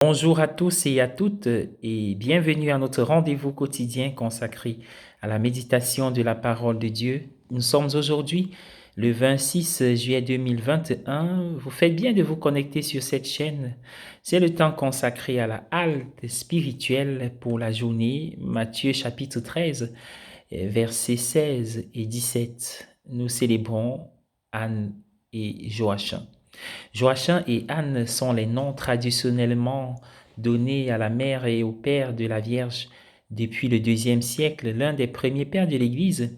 Bonjour à tous et à toutes et bienvenue à notre rendez-vous quotidien consacré à la méditation de la parole de Dieu. Nous sommes aujourd'hui le 26 juillet 2021. Vous faites bien de vous connecter sur cette chaîne. C'est le temps consacré à la halte spirituelle pour la journée. Matthieu chapitre 13, versets 16 et 17. Nous célébrons Anne et Joachim. Joachim et Anne sont les noms traditionnellement donnés à la mère et au père de la Vierge. Depuis le IIe siècle, l'un des premiers pères de l'Église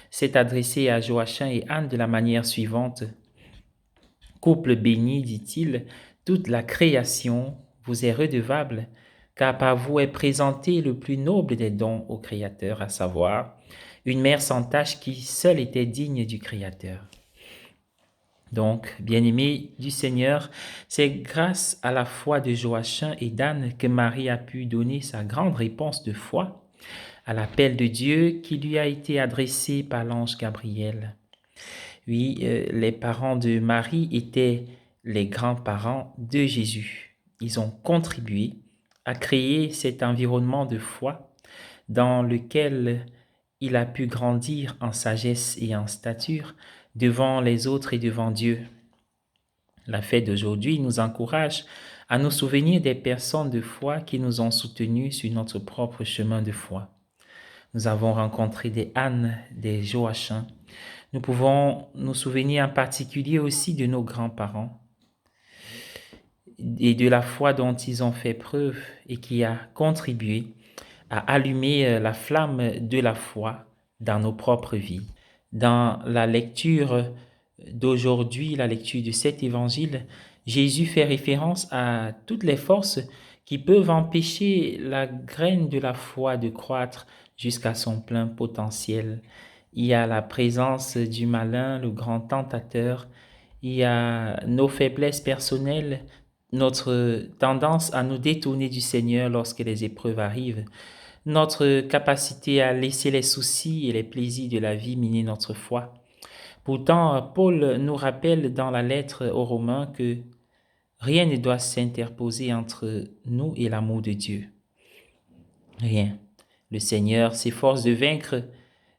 s'est adressé à Joachim et Anne de la manière suivante. Couple béni, dit-il, toute la création vous est redevable, car par vous est présenté le plus noble des dons au Créateur, à savoir une mère sans tache qui seule était digne du Créateur. Donc, bien-aimés du Seigneur, c'est grâce à la foi de Joachim et d'Anne que Marie a pu donner sa grande réponse de foi à l'appel de Dieu qui lui a été adressé par l'ange Gabriel. Oui, les parents de Marie étaient les grands-parents de Jésus. Ils ont contribué à créer cet environnement de foi dans lequel il a pu grandir en sagesse et en stature devant les autres et devant Dieu. La fête d'aujourd'hui nous encourage à nous souvenir des personnes de foi qui nous ont soutenus sur notre propre chemin de foi. Nous avons rencontré des Anne, des Joachim. Nous pouvons nous souvenir en particulier aussi de nos grands-parents et de la foi dont ils ont fait preuve et qui a contribué à allumer la flamme de la foi dans nos propres vies. Dans la lecture d'aujourd'hui, la lecture de cet évangile, Jésus fait référence à toutes les forces qui peuvent empêcher la graine de la foi de croître jusqu'à son plein potentiel. Il y a la présence du malin, le grand tentateur, il y a nos faiblesses personnelles, notre tendance à nous détourner du Seigneur lorsque les épreuves arrivent, notre capacité à laisser les soucis et les plaisirs de la vie miner notre foi. Pourtant, Paul nous rappelle dans la lettre aux Romains que rien ne doit s'interposer entre nous et l'amour de Dieu. Rien. Le Seigneur s'efforce de vaincre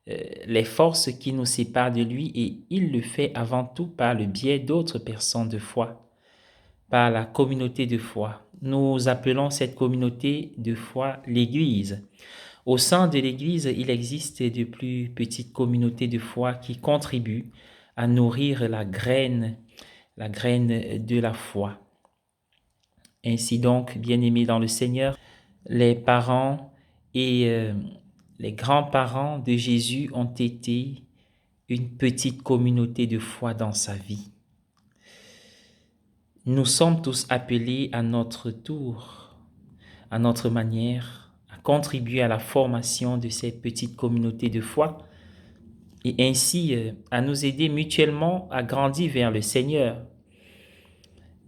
les forces qui nous séparent de lui et il le fait avant tout par le biais d'autres personnes de foi, par la communauté de foi. Nous appelons cette communauté de foi l'Église. Au sein de l'Église, il existe de plus petites communautés de foi qui contribuent à nourrir la graine de la foi. Ainsi donc, bien-aimés dans le Seigneur, les parents et les grands-parents de Jésus ont été une petite communauté de foi dans sa vie. Nous sommes tous appelés à notre tour, à notre manière, à contribuer à la formation de cette petite communauté de foi et ainsi à nous aider mutuellement à grandir vers le Seigneur.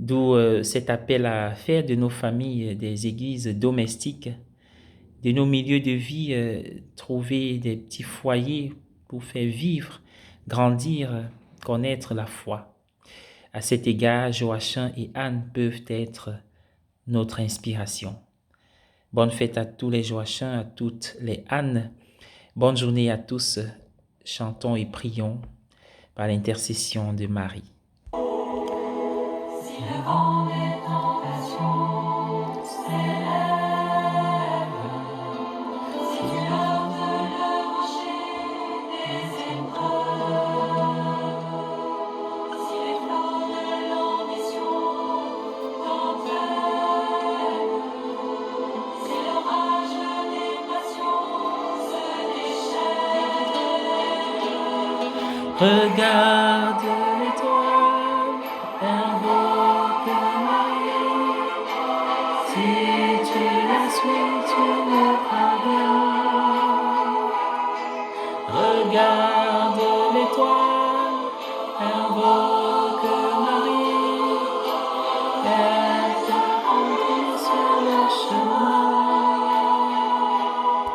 D'où cet appel à faire de nos familles des églises domestiques, de nos milieux de vie, trouver des petits foyers pour faire vivre, grandir, connaître la foi. À cet égard, Joachim et Anne peuvent être notre inspiration. Bonne fête à tous les Joachim, à toutes les Anne. Bonne journée à tous. Chantons et prions par l'intercession de Marie. Si le vent des tentations s'élève, si tu heurtes le rocher des épreuves, si les flancs de l'ambition t'entraînent, si l'orage des passions se déchaîne, Regarde l'étoile, invoque Marie. Si tu la suis, tu ne pas bien. Regarde